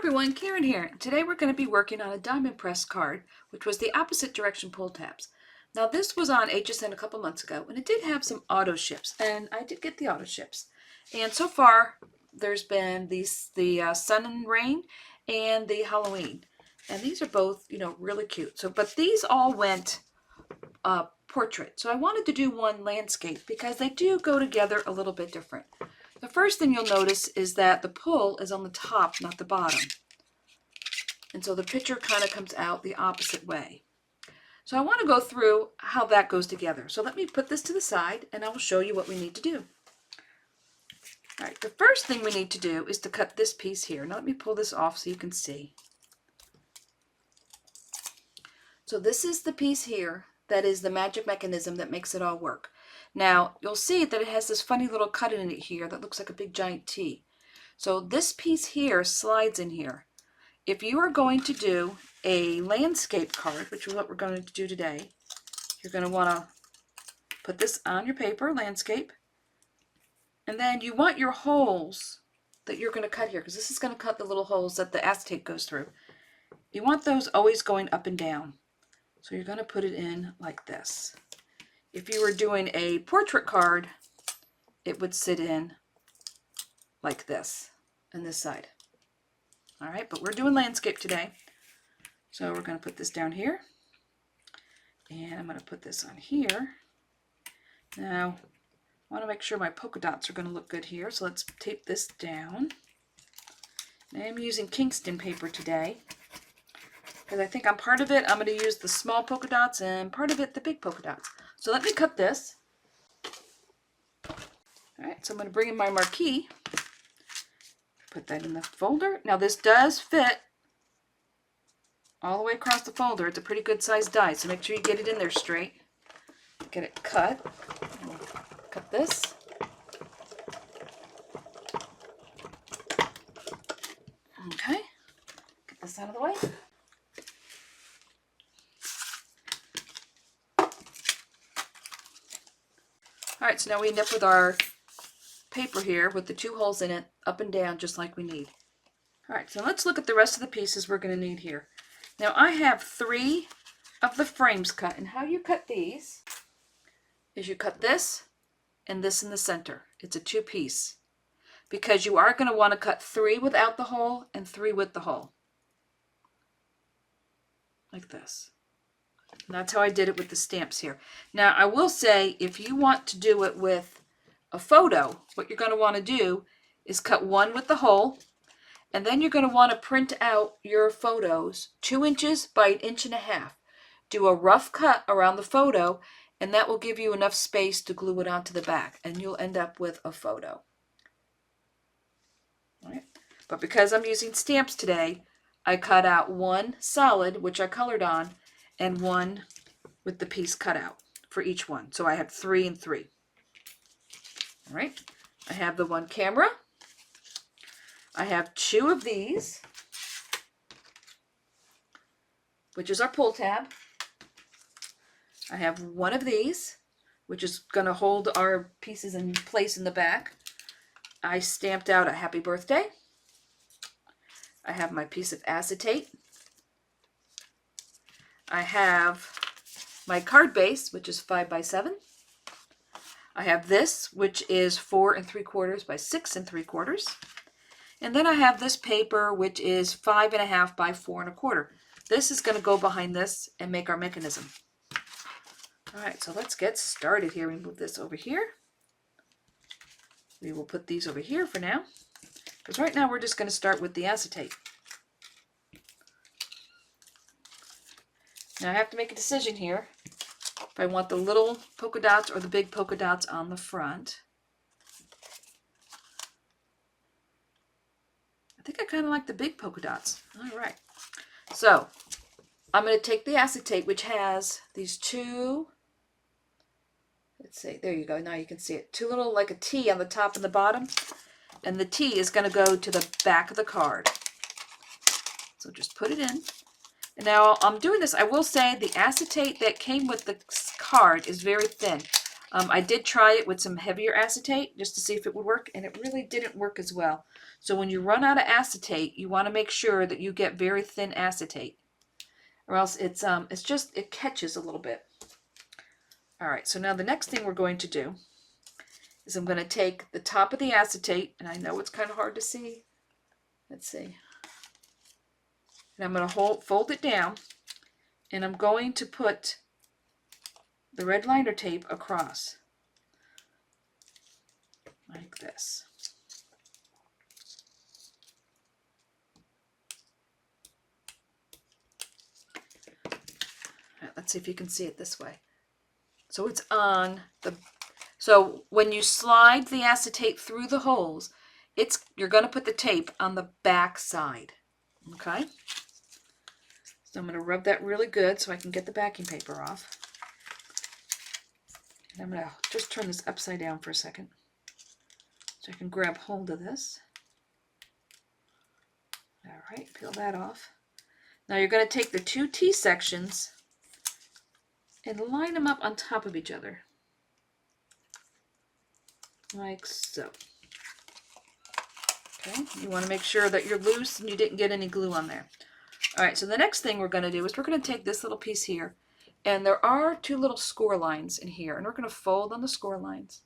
everyone, Karen here. Today we're going to be working on a diamond press card, which was the opposite direction pull tabs. Now this was on HSN a couple months ago, and it did have some auto ships, and I did get the auto ships. And so far, there's been the Sun and Rain and the Halloween, and these are both, really cute. But these all went portrait. So I wanted to do one landscape because they do go together a little bit different. The first thing you'll notice is that the pull is on the top, not the bottom. And so the picture kind of comes out the opposite way. So I want to go through how that goes together. So let me put this to the side and I will show you what we need to do. All right, the first thing we need to do is to cut this piece here. Now let me pull this off so you can see. So this is the piece here that is the magic mechanism that makes it all work. Now, you'll see that it has this funny little cut in it here that looks like a big giant T. So this piece here slides in here. If you are going to do a landscape card, which is what we're going to do today, you're going to want to put this on your paper, landscape, and then you want your holes that you're going to cut here, because this is going to cut the little holes that the acetate goes through. You want those always going up and down. So you're going to put it in like this. If you were doing a portrait card, it would sit in like this, on this side. All right, but we're doing landscape today. So we're going to put this down here. And I'm going to put this on here. Now, I want to make sure my polka dots are going to look good here. So let's tape this down. I'm using Kingston paper today, because I think on part of it, I'm going to use the small polka dots and part of it, the big polka dots. So let me cut this. All right, so I'm going to bring in my marquee, put that in the folder. Now this does fit all the way across the folder. It's a pretty good sized die, so make sure you get it in there straight. Get it cut. Cut this. Okay, get this out of the way. All right, so now we end up with our paper here with the two holes in it, up and down, just like we need. All right, so let's look at the rest of the pieces we're going to need here. Now I have 3 of the frames cut, and how you cut these is you cut this and this in the center. It's a 2-piece, because you are going to want to cut 3 without the hole and 3 with the hole, like this. And that's how I did it with the stamps here. Now, I will say, if you want to do it with a photo, what you're going to want to do is cut 1 with the hole, and then you're going to want to print out your photos 2 inches by 1.5 inches. Do a rough cut around the photo, and that will give you enough space to glue it onto the back, and you'll end up with a photo. All right. But because I'm using stamps today, I cut out 1 solid, which I colored on, and 1 with the piece cut out for each one. So I have 3 and 3. All right. I have the 1 camera. I have 2 of these, which is our pull tab. I have 1 of these, which is going to hold our pieces in place in the back. I stamped out a happy birthday. I have my piece of acetate. I have my card base, which is 5 by 7. I have this, which is 4 3/4 by 6 3/4. And then I have this paper, which is 5.5 by 4 1/4. This is going to go behind this and make our mechanism. All right, so let's get started here. We move this over here. We will put these over here for now, because right now we're just going to start with the acetate. Now I have to make a decision here if I want the little polka dots or the big polka dots on the front. I think I kind of like the big polka dots. All right. So I'm going to take the acetate, which has these 2, let's see, there you go. Now you can see it. 2 little, like a T on the top and the bottom. And the T is going to go to the back of the card. So just put it in. And now I'm doing this, I will say the acetate that came with the card is very thin. I did try it with some heavier acetate just to see if it would work, and it really didn't work as well. So when you run out of acetate, you want to make sure that you get very thin acetate, or else it catches a little bit. All right, so now the next thing we're going to do is I'm going to take the top of the acetate, and I know it's kind of hard to see. Let's see. And I'm going to fold it down, and I'm going to put the red liner tape across like this. All right, let's see if you can see it this way. So it's on the, so when you slide the acetate through the holes, you're going to put the tape on the back side. Okay? So I'm going to rub that really good so I can get the backing paper off. And I'm going to just turn this upside down for a second so I can grab hold of this. All right, peel that off. Now you're going to take the two T sections and line them up on top of each other, like so. Okay, you want to make sure that you're loose and you didn't get any glue on there. All right, so the next thing we're going to do is we're going to take this little piece here, and there are two little score lines in here, and we're going to fold on the score lines.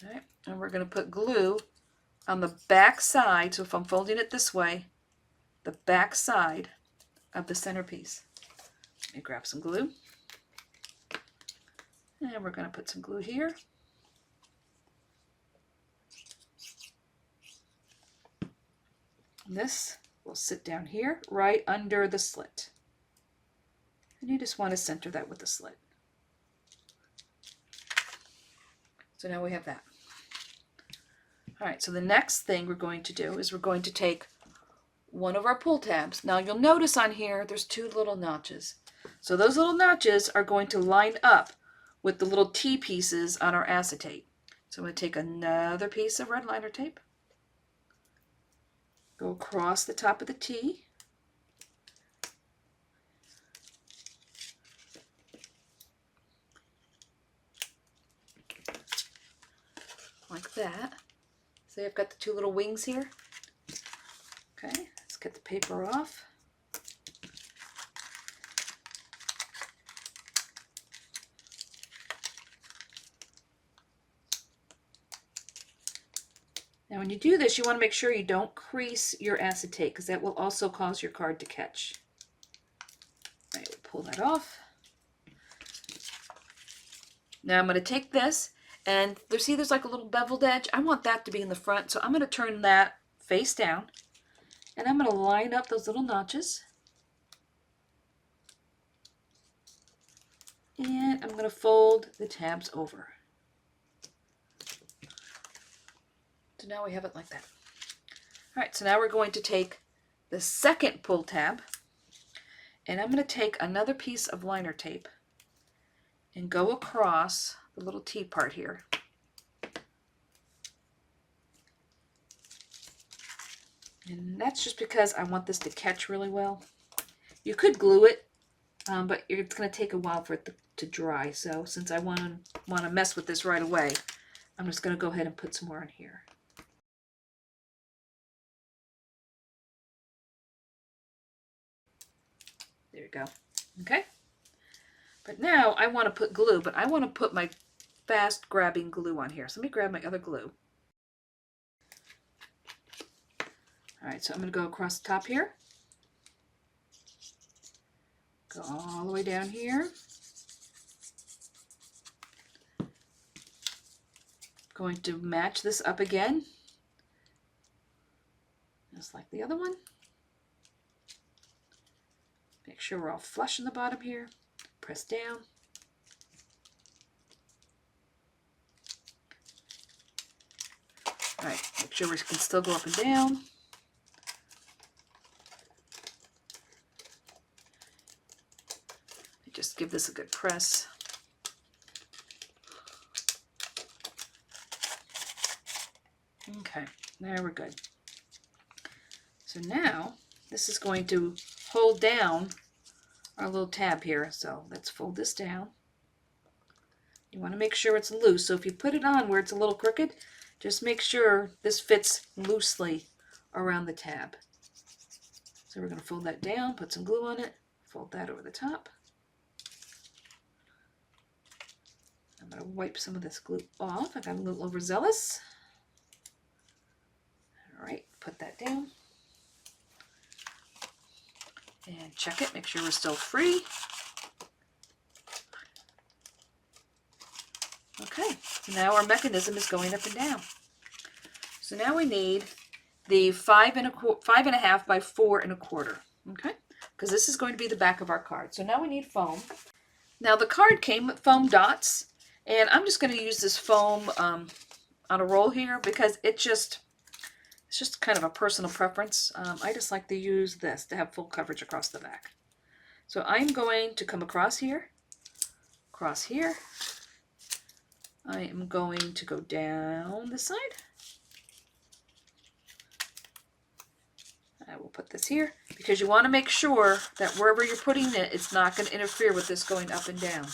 All right, and we're going to put glue on the back side. So if I'm folding it this way, the back side of the centerpiece. Let me grab some glue. And we're going to put some glue here. And this will sit down here right under the slit. And you just want to center that with the slit. So now we have that. All right, so the next thing we're going to do is we're going to take one of our pull tabs. Now you'll notice on here there's two little notches. So those little notches are going to line up with the little T pieces on our acetate. So I'm going to take another piece of red liner tape, go across the top of the T, like that. See, I've got the two little wings here. Okay, let's get the paper off. Now when you do this, you want to make sure you don't crease your acetate because that will also cause your card to catch. All right, we'll pull that off. Now I'm going to take this, and there's like a little beveled edge. I want that to be in the front, so I'm going to turn that face down, and I'm going to line up those little notches. And I'm going to fold the tabs over. So now we have it like that. All right, so now we're going to take the second pull tab, and I'm going to take another piece of liner tape and go across the little T part here. And that's just because I want this to catch really well. You could glue it, but it's going to take a while for it to dry. So since I want to mess with this right away, I'm just going to go ahead and put some more in here. There you go. Okay. But now I want to put glue, but I want to put my fast grabbing glue on here. So let me grab my other glue. All right, so I'm going to go across the top here. Go all the way down here. Going to match this up again, just like the other one. Make sure we're all flush in the bottom here. Press down. All right, make sure we can still go up and down. Just give this a good press. Okay, there we're good. So now this is going to hold down our little tab here. So let's fold this down. You want to make sure it's loose. So if you put it on where it's a little crooked, just make sure this fits loosely around the tab. So we're going to fold that down, put some glue on it, fold that over the top. I'm going to wipe some of this glue off. I got a little overzealous. All right, put that down. And check it, make sure we're still free. Okay, so now our mechanism is going up and down. So now we need the 5.5 by 4.25. Okay, because this is going to be the back of our card. So now we need foam. Now the card came with foam dots, and I'm just going to use this foam on a roll here because it's just kind of a personal preference. I just like to use this to have full coverage across the back. So I'm going to come across here. I am going to go down this side. I will put this here because you want to make sure that wherever you're putting it, it's not going to interfere with this going up and down.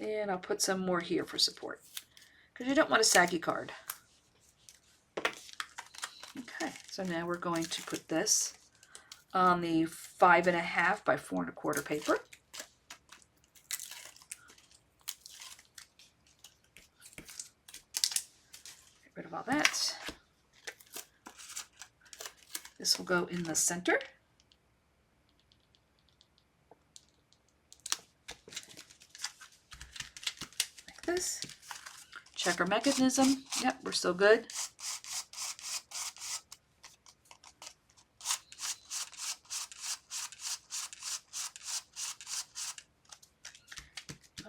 And I'll put some more here for support because you don't want a saggy card. Okay, so now we're going to put this on the 5.5 by 4.25 paper. Get rid of all that. This will go in the center. Like this. Check our mechanism. Yep, we're still good.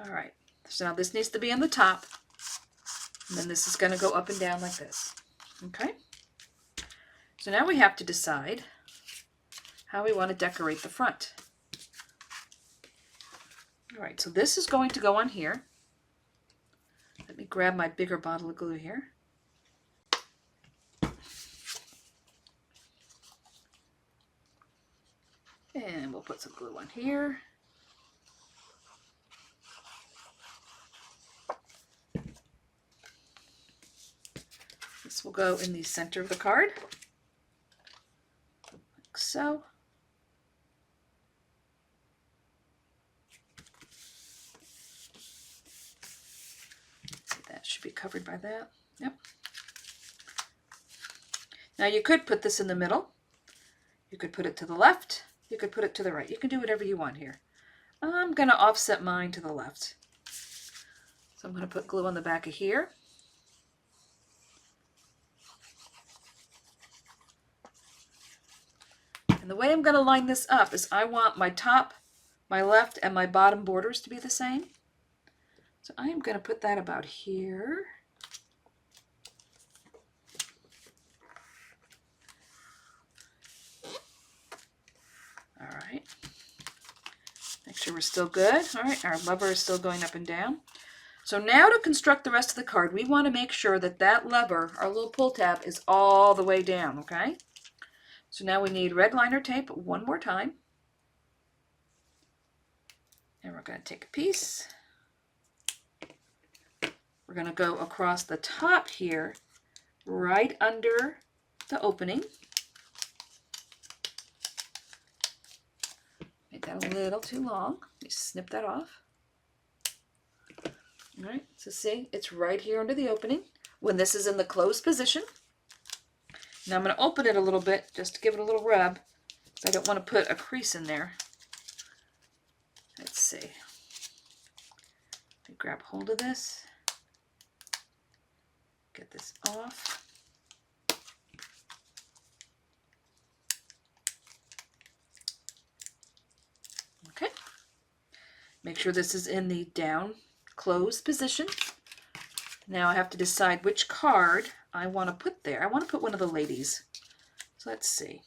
All right, so now this needs to be on the top, and then this is going to go up and down like this. Okay, so now we have to decide how we want to decorate the front. All right, so this is going to go on here. Let me grab my bigger bottle of glue here. And we'll put some glue on here. This will go in the center of the card, like so. See, that should be covered by that. Yep. Now you could put this in the middle. You could put it to the left. You could put it to the right. You can do whatever you want here. I'm going to offset mine to the left. So I'm going to put glue on the back of here. And the way I'm going to line this up is I want my top, my left, and my bottom borders to be the same. So I am going to put that about here. All right. Make sure we're still good. All right, our lever is still going up and down. So now to construct the rest of the card, we want to make sure that that lever, our little pull tab, is all the way down, okay? So now we need red liner tape one more time. And we're going to take a piece. We're going to go across the top here, right under the opening. Made that a little too long. Let me snip that off. All right, so see, it's right here under the opening when this is in the closed position. Now I'm going to open it a little bit just to give it a little rub. So I don't want to put a crease in there. Let's see. Let me grab hold of this. Get this off. Okay. Make sure this is in the down closed position. Now I have to decide which card I want to put there. I want to put one of the ladies. So let's see.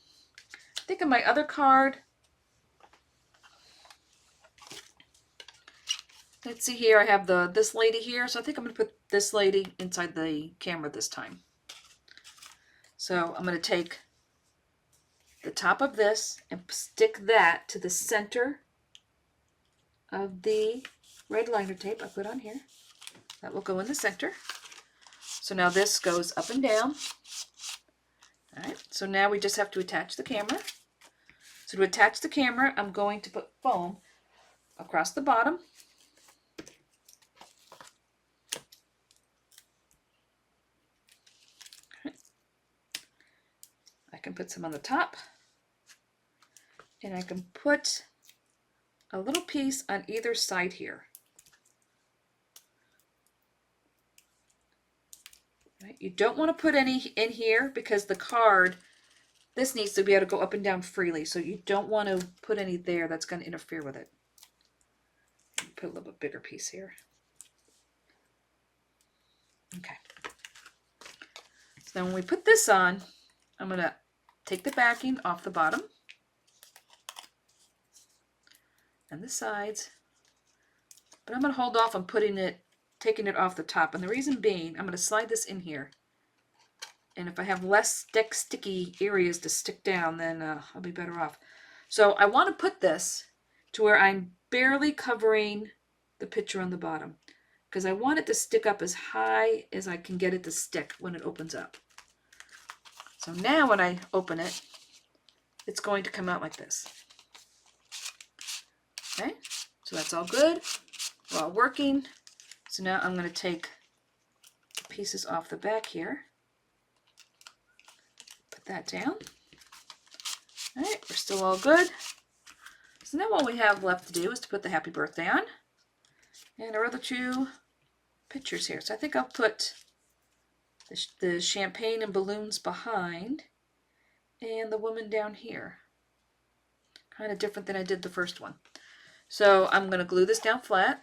I think of my other card. Let's see here. I have this lady here. So I think I'm going to put this lady inside the camera this time. So I'm going to take the top of this and stick that to the center of the red liner tape I put on here. That will go in the center. So now this goes up and down. All right, so now we just have to attach the camera. So to attach the camera, I'm going to put foam across the bottom. Okay. I can put some on the top. And I can put a little piece on either side here. Right? You don't want to put any in here because the card, this needs to be able to go up and down freely. So you don't want to put any there that's going to interfere with it. Put a little bit bigger piece here. Okay. So then when we put this on, I'm going to take the backing off the bottom and the sides, but I'm going to hold off on taking it off the top. And the reason being, I'm going to slide this in here. And if I have less sticky areas to stick down, then I'll be better off. So I want to put this to where I'm barely covering the picture on the bottom, because I want it to stick up as high as I can get it to stick when it opens up. So now when I open it, it's going to come out like this. Okay, so that's all good. We're all working. So now I'm going to take the pieces off the back here. Put that down. All right, we're still all good. So now all we have left to do is to put the happy birthday on. And our other two pictures here. So I think I'll put the champagne and balloons behind and the woman down here. Kind of different than I did the first one. So I'm going to glue this down flat.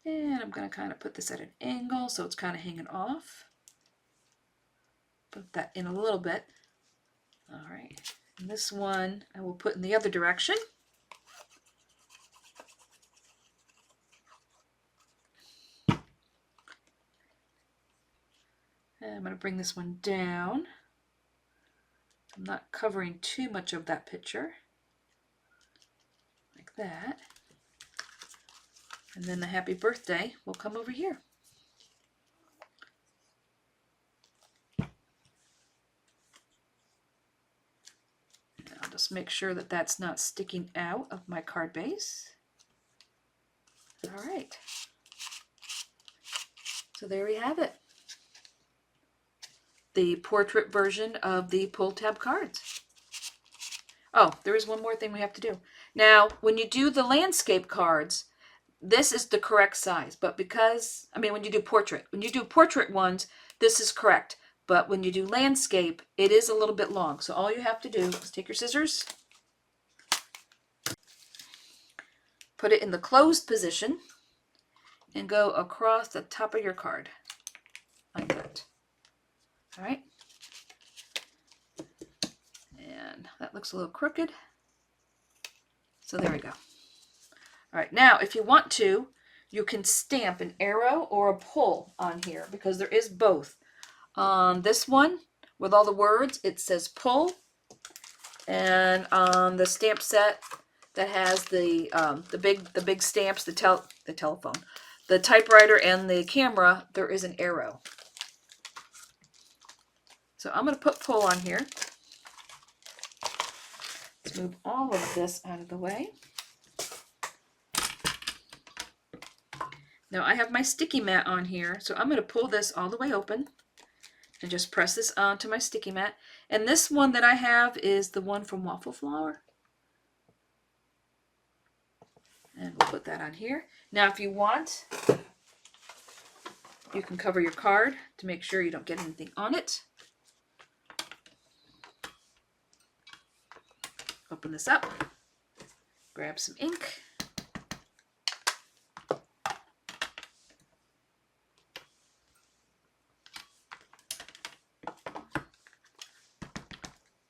And I'm going to kind of put this at an angle so it's kind of hanging off. Put that in a little bit. All right. And this one I will put in the other direction. And I'm going to bring this one down. I'm not covering too much of that picture. Like that. And then the happy birthday will come over here. And I'll just make sure that that's not sticking out of my card base. All right. So there we have it. The portrait version of the pull tab cards. Oh, there is one more thing we have to do. Now, when you do the landscape cards, this is the correct size, but when you do portrait ones, this is correct. But when you do landscape, it is a little bit long. So all you have to do is take your scissors, put it in the closed position, and go across the top of your card, like that. All right. And that looks a little crooked. So there we go. All right, now if you want to, you can stamp an arrow or a pull on here because there is both. On this one, with all the words, it says pull. And on the stamp set that has the big stamps, the telephone, the typewriter, and the camera, there is an arrow. So I'm going to put pull on here. Let's move all of this out of the way. Now I have my sticky mat on here, so I'm going to pull this all the way open and just press this onto my sticky mat. And this one that I have is the one from Waffle Flower. And we'll put that on here. Now if you want, you can cover your card to make sure you don't get anything on it. Open this up, grab some ink.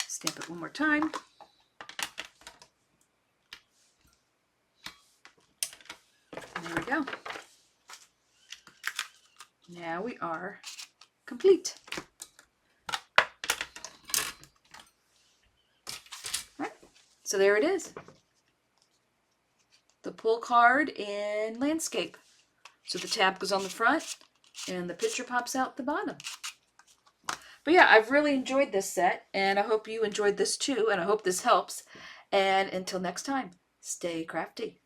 Stamp it one more time. And there we go. Now we are complete. So there it is. The pull card in landscape. So the tab goes on the front and the picture pops out the bottom. But yeah, I've really enjoyed this set, and I hope you enjoyed this too, and I hope this helps. And until next time, stay crafty.